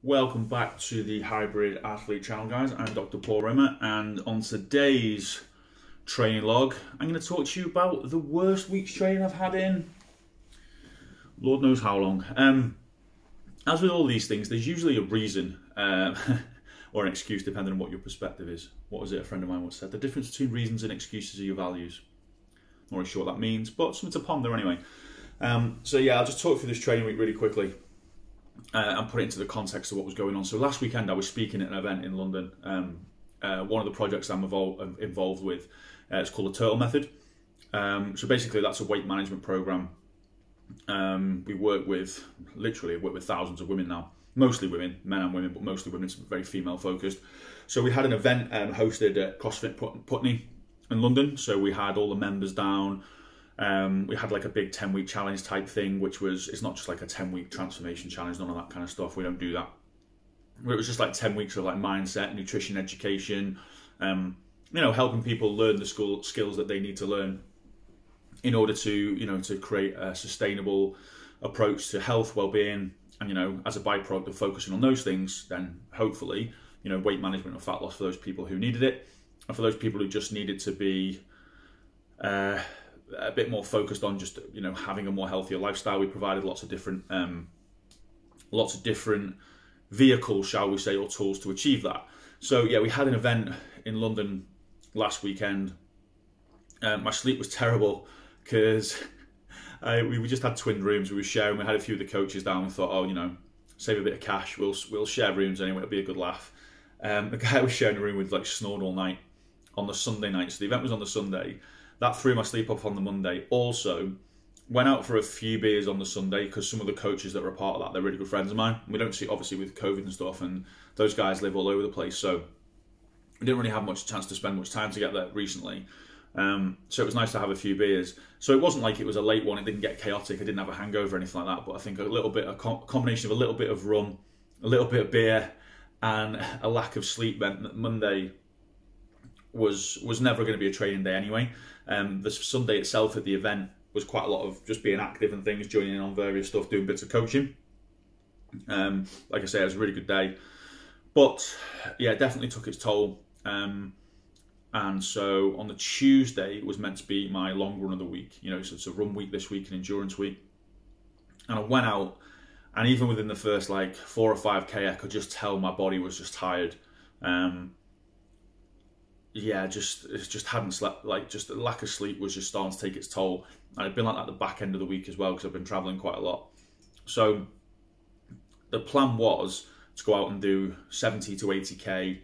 Welcome back to the Hybrid Athlete channel, guys. I'm Dr. Paul Rimmer, and on today's training log, I'm going to talk to you about the worst week's training I've had in Lord knows how long. As with all these things, there's usually a reason or an excuse, depending on what your perspective is. What was it a friend of mine once said? The difference between reasons and excuses are your values. Not really sure what that means, but something to ponder anyway. So yeah, I'll just talk through this training week really quickly. And put it into the context of what was going on. So last weekend I was speaking at an event in London. One of the projects I'm involved with, it's called the Turtle Method. So basically that's a weight management program. We work with thousands of women now. Mostly women, men and women, but mostly women. It's very female focused. So we had an event hosted at CrossFit Putney in London. So we had all the members down. We had like a big 10-week challenge type thing, which was, it's not just like a 10-week transformation challenge, none of that kind of stuff. We don't do that. It was just like 10 weeks of like mindset, nutrition, education, helping people learn the skills that they need to learn in order to, to create a sustainable approach to health, well-being, and, as a byproduct of focusing on those things, then hopefully, weight management or fat loss for those people who needed it, and for those people who just needed to be, a bit more focused on just having a more healthier lifestyle. We provided lots of different vehicles, shall we say, or tools to achieve that. So yeah, we had an event in London last weekend. My sleep was terrible because we just had twin rooms. We were sharing. We had a few of the coaches down. We thought, save a bit of cash. We'll share rooms anyway. It'll be a good laugh. The guy I was sharing a room with snored all night on the Sunday night. So the event was on the Sunday. That threw my sleep off on the Monday. Also, went out for a few beers on the Sunday because some of the coaches that were a part of that, they're really good friends of mine. We don't see, obviously, with COVID and stuff, and those guys live all over the place. So we didn't really have much chance to spend much time together recently. So it was nice to have a few beers. So it wasn't like it was a late one. It didn't get chaotic. I didn't have a hangover or anything like that. But I think a combination of a little bit of rum, a little bit of beer, and a lack of sleep meant that Monday was never going to be a training day anyway. The Sunday itself at the event was quite a lot of just being active and things, joining in on various stuff, doing bits of coaching. Like I say, it was a really good day. But yeah, it definitely took its toll. And so on the Tuesday, it was meant to be my long run of the week. So it's a run week this week, an endurance week. And I went out, and even within the first 4 or 5K, I could just tell my body was just tired. It just hadn't slept. Just the lack of sleep was just starting to take its toll. And it'd been like that the back end of the week as well, because I've been traveling quite a lot. So the plan was to go out and do 70 to 80K,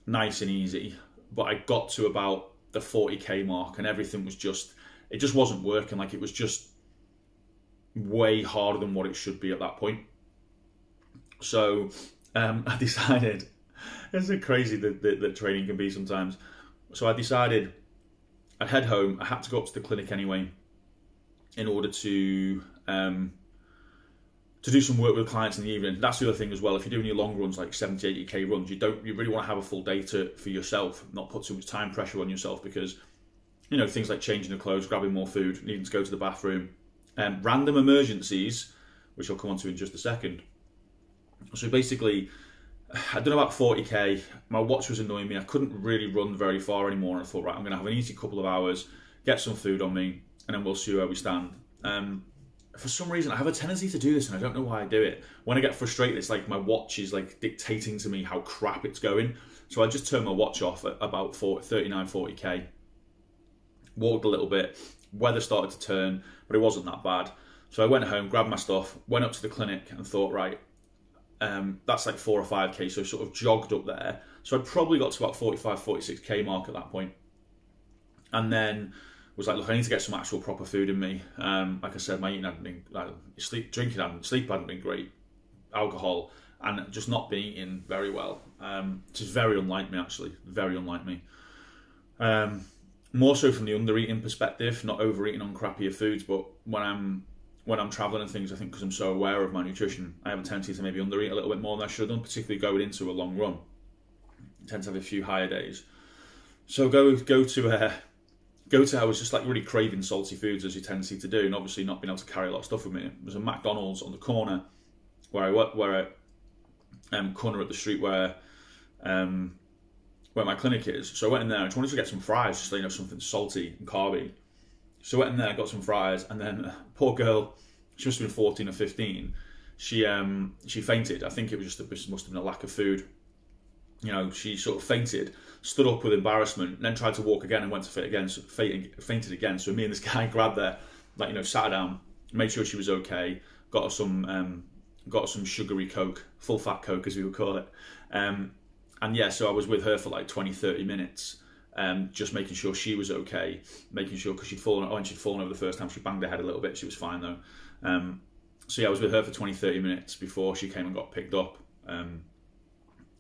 nice and easy. But I got to about the 40K mark, and everything was it just wasn't working. It was just way harder than what it should be at that point. So I decided, it's so crazy that training can be sometimes. So I decided I'd head home. I had to go up to the clinic anyway in order to do some work with clients in the evening. That's the other thing as well. If you're doing your long runs, like 70, 80K runs, you really want to have a full day for yourself, not put too much time pressure on yourself, because things like changing the clothes, grabbing more food, needing to go to the bathroom, random emergencies, which I'll come on to in just a second. So basically, I'd done about 40K. My watch was annoying me. I couldn't really run very far anymore. And I thought, right, I'm going to have an easy couple of hours, get some food on me, and then we'll see where we stand. For some reason, I have a tendency to do this, and I don't know why I do it. When I get frustrated, it's like my watch is dictating to me how crap it's going. So I just turned my watch off at about 39, 40K. Walked a little bit. Weather started to turn, but it wasn't that bad. So I went home, grabbed my stuff, went up to the clinic, and thought, right, that's 4 or 5K, so sort of jogged up there. So I probably got to about 45, 46K mark at that point. And then was like, look, I need to get some actual proper food in me. Like I said, my eating hadn't been, sleep hadn't been great. Alcohol, and just not been eating very well. Which is very unlike me, actually. Very unlike me. More so from the under-eating perspective, not overeating on crappier foods, but when I'm traveling and things, I think because I'm so aware of my nutrition, I have a tendency to maybe undereat a little bit more than I should have done, particularly going into a long run. I tend to have a few higher days. So go to I was just really craving salty foods, as you tend to do, and obviously not being able to carry a lot of stuff with me. There was a McDonald's on the corner where corner at the street where my clinic is. So I went in there and I just wanted to get some fries, just so, you know, something salty and carby. So I went in there, got some fries, and then poor girl, she must have been 14 or 15. She fainted. I think it was just must have been a lack of food. You know, she sort of fainted, stood up with embarrassment, then tried to walk again and went to faint again, so fainted again. So me and this guy grabbed her, like, you know, sat her down, made sure she was okay, got her some sugary Coke, full fat Coke as we would call it. And yeah, so I was with her for like 20, 30 minutes, just making sure she was okay, making sure, because she'd fallen over the first time, she banged her head a little bit, she was fine though. So yeah, I was with her for 20, 30 minutes before she came and got picked up.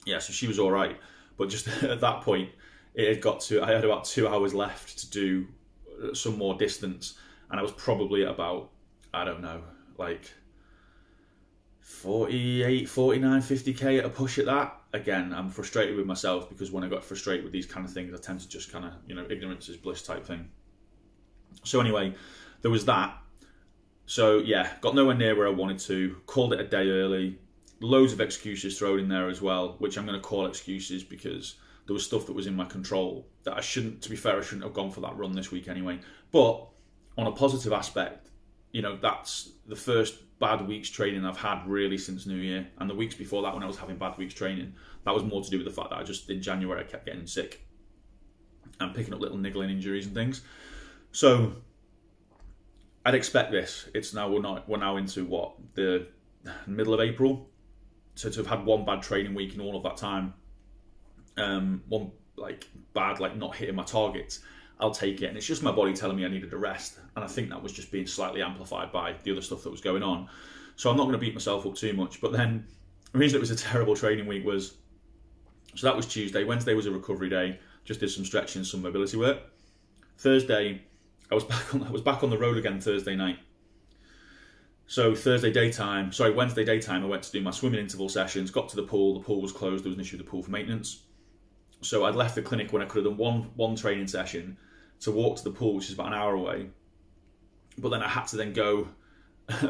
Yeah, so she was all right. But just at that point, it had got to, I had about 2 hours left to do some more distance. And I was probably at about, I don't know, like 48, 49, 50k at a push at that. Again, I'm frustrated with myself, because when I got frustrated with these kind of things, I tend to just kind of, you know, ignorance is bliss type thing. So anyway, there was that. So yeah, got nowhere near where I wanted to, called it a day early, loads of excuses thrown in there as well, which I'm going to call excuses because there was stuff that was in my control that I shouldn't, to be fair, I shouldn't have gone for that run this week anyway. But on a positive aspect, you know, that's the first bad week's training I've had really since New Year. And the weeks before that, when I was having bad week's training, that was more to do with the fact that I just, in January, I kept getting sick and picking up little niggling injuries and things. So I'd expect this. It's now, we're now into what, the middle of April. So to have had one bad training week in all of that time, one like bad, like not hitting my targets, I'll take it. And it's just my body telling me I needed a rest. And I think that was just being slightly amplified by the other stuff that was going on. So I'm not going to beat myself up too much. But then the reason it was a terrible training week was, so that was Tuesday. Wednesday was a recovery day. Just did some stretching, some mobility work. Thursday, I was back on the road again Thursday night. So Wednesday daytime, I went to do my swimming interval sessions, got to the pool was closed, there was an issue with the pool for maintenance. So I'd left the clinic when I could have done one training session to walk to the pool, which is about an hour away. But then I had to then go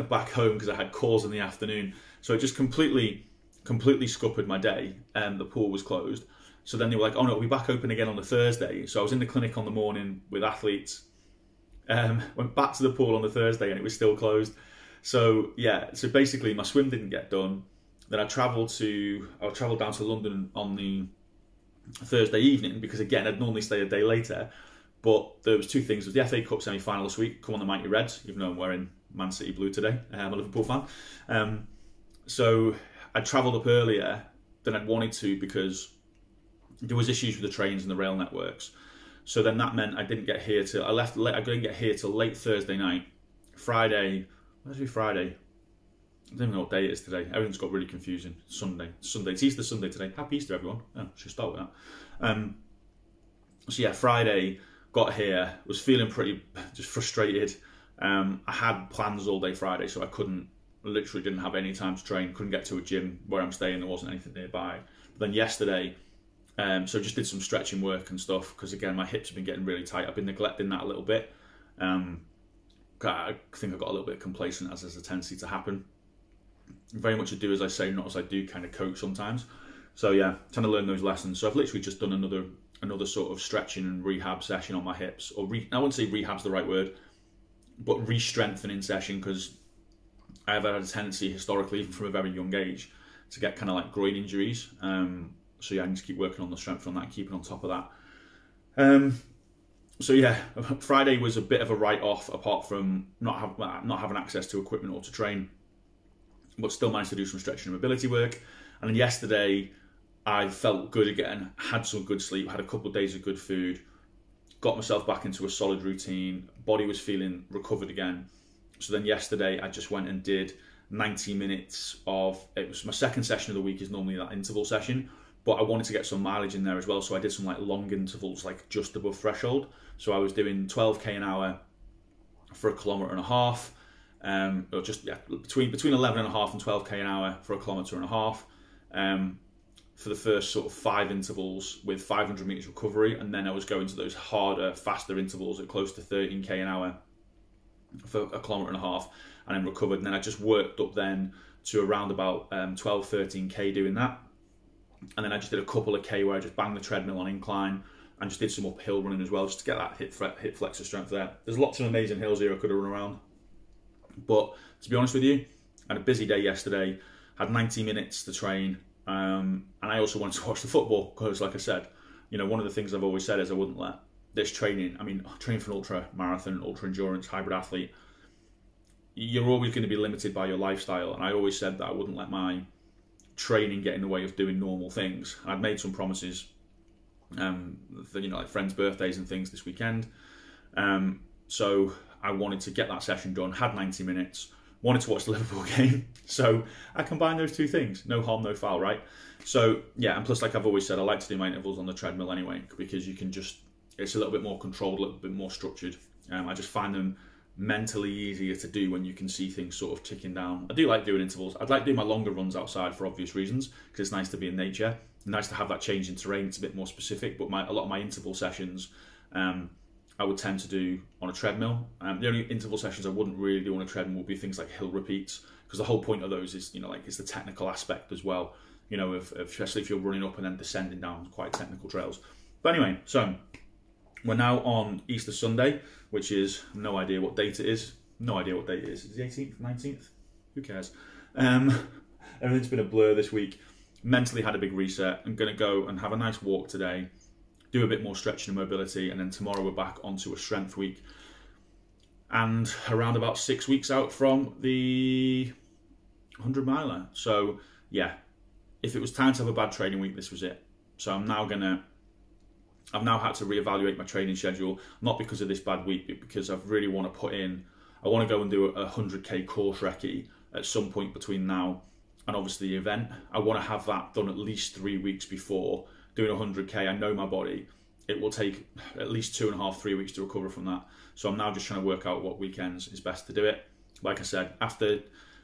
back home because I had calls in the afternoon. So it just completely scuppered my day, and the pool was closed. So then they were like, oh no, we'll be back open again on the Thursday. So I was in the clinic on the morning with athletes, went back to the pool on the Thursday and it was still closed. So yeah, so basically my swim didn't get done. Then I travelled down to London on the Thursday evening, because again, I'd normally stay a day later. But there was two things. There was the FA Cup semi-final this week, come on the Mighty Reds, even though I'm wearing Man City blue today. I'm a Liverpool fan. So I travelled up earlier than I'd wanted to because there was issues with the trains and the rail networks. So then that meant I didn't get here till, I didn't get here till late Thursday night. Friday, where's it Friday? I don't even know what day it is today. Everything's got really confusing. Sunday. It's Easter Sunday today. Happy Easter, everyone. Oh, should start with that. So yeah, Friday, got here, was feeling pretty just frustrated. I had plans all day Friday, so I literally didn't have any time to train. Couldn't get to a gym where I'm staying. There wasn't anything nearby. But then yesterday, so just did some stretching work and stuff, because again, my hips have been getting really tight. I've been neglecting that a little bit. I think I got a little bit complacent, as there's a tendency to happen. Very much a do as I say, not as I do kind of coach sometimes. So yeah, trying to learn those lessons. So I've literally just done another sort of stretching and rehab session on my hips. I wouldn't say rehab's the right word, but re-strengthening session, because I've had a tendency historically, even from a very young age, to get kind of like groin injuries. So yeah, I need to keep working on the strength on that, keeping on top of that. So yeah, Friday was a bit of a write-off, apart from not having access to equipment or to train, but still managed to do some stretching and mobility work. And then yesterday, I felt good again, had some good sleep, had a couple of days of good food, got myself back into a solid routine, body was feeling recovered again. So then yesterday, I just went and did 90 minutes of, it was my second session of the week, is normally that interval session, but I wanted to get some mileage in there as well, so I did some like long intervals, like just above threshold. So I was doing 12k an hour for 1.5 km, or just between 11.5 and 12k an hour for 1.5 km. For the first sort of 5 intervals with 500 meters recovery, and then I was going to those harder, faster intervals at close to 13k an hour for 1.5 km, and then recovered. And then I just worked up then to around about 12, 13k doing that. And then I just did a couple of K where I just banged the treadmill on incline and just did some uphill running as well, just to get that hip flexor strength there. There's lots of amazing hills here I could have run around. But to be honest with you, I had a busy day yesterday, had 90 minutes to train, and I also wanted to watch the football because, like I said, you know, one of the things I've always said is I wouldn't let this training, I mean, training for an ultra marathon, ultra endurance, hybrid athlete, you're always going to be limited by your lifestyle. And I always said that I wouldn't let my training get in the way of doing normal things. I'd made some promises for, you know, like friends' birthdays and things this weekend. So I wanted to get that session done, had 90 minutes, wanted to watch the Liverpool game. So I combined those two things. No harm, no foul, right? So yeah, and plus, like I've always said, I like to do my intervals on the treadmill anyway, because you can just, it's a little bit more controlled, a little bit more structured. I just find them mentally easier to do when you can see things sort of ticking down. I do like doing intervals. I'd like doing my longer runs outside for obvious reasons, because it's nice to be in nature. Nice to have that change in terrain. It's a bit more specific, but a lot of my interval sessions I would tend to do on a treadmill. The only interval sessions I wouldn't really do on a treadmill would be things like hill repeats, because the whole point of those is, you know, like, it's the technical aspect as well, you know, especially if you're running up and then descending down quite technical trails. But anyway, so we're now on Easter Sunday, which is, no idea what date it is. No idea what date it is. Is it the 18th, 19th? Who cares? Everything's been a blur this week. Mentally had a big reset. I'm going to go and have a nice walk today, do a bit more stretching and mobility, and then tomorrow we're back onto a strength week. And around about 6 weeks out from the 100 miler. So yeah, if it was time to have a bad training week, this was it. So I've now had to reevaluate my training schedule, not because of this bad week, but because I really want to I want to go and do a 100k course recce at some point between now and obviously the event. I want to have that done at least 3 weeks before doing 100k. I know my body. It will take at least 2.5, 3 weeks to recover from that. So I'm now just trying to work out what weekends is best to do it. Like I said,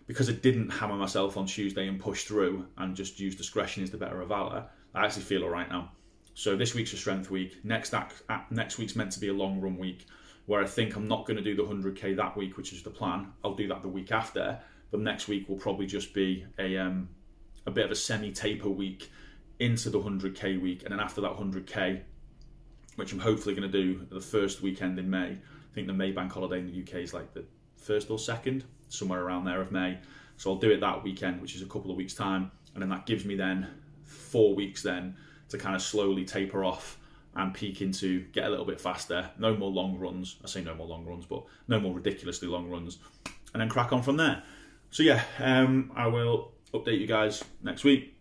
because I didn't hammer myself on Tuesday and push through and just use discretion is the better of valor, I actually feel all right now. So this week's a strength week. Next week's meant to be a long run week, where I think I'm not going to do the 100k that week, which is the plan. I'll do that the week after. But next week will probably just be a bit of a semi-taper week into the 100k week. And then after that 100k, which I'm hopefully going to do the first weekend in May. I think the May bank holiday in the UK is like the 1st or 2nd, somewhere around there of May. So I'll do it that weekend, which is a couple of weeks' time. And then that gives me then 4 weeks then to kind of slowly taper off and peak into, get a little bit faster. No more long runs. I say no more long runs, but no more ridiculously long runs. And then crack on from there. So yeah, I will update you guys next week.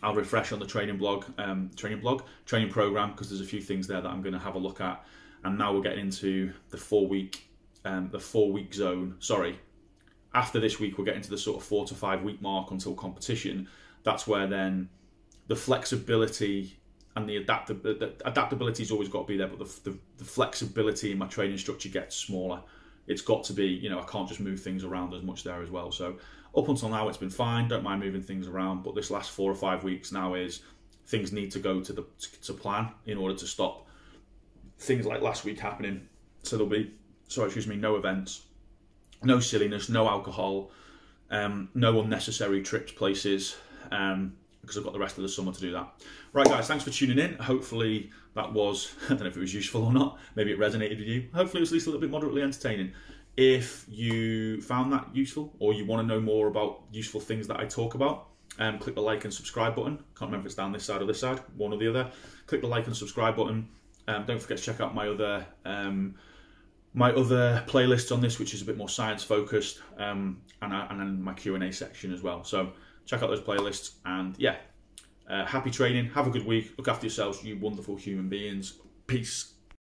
I'll refresh on the training program, because there's a few things there that I'm going to have a look at. And now we're getting into the 4 week zone. Sorry, after this week, we're getting to the sort of 4 to 5 week mark until competition. That's where then the flexibility and the adaptability's always got to be there, but the flexibility in my training structure gets smaller. It's got to be, you know, I can't just move things around as much there as well. So up until now, it's been fine. Don't mind moving things around. But this last 4 or 5 weeks now is things need to go to plan in order to stop things like last week happening. So there'll be, no events, no silliness, no alcohol, no unnecessary trips places, because I've got the rest of the summer to do that. Right, guys, thanks for tuning in. Hopefully that was, I don't know if it was useful or not. Maybe it resonated with you. Hopefully it was at least a little bit moderately entertaining. If you found that useful, or you want to know more about useful things that I talk about, click the like and subscribe button. Can't remember if it's down this side or this side, one or the other. Click the like and subscribe button. Don't forget to check out my other playlists on this, which is a bit more science focused, and then my Q&A section as well. So check out those playlists, and yeah, happy training. Have a good week. Look after yourselves, you wonderful human beings. Peace.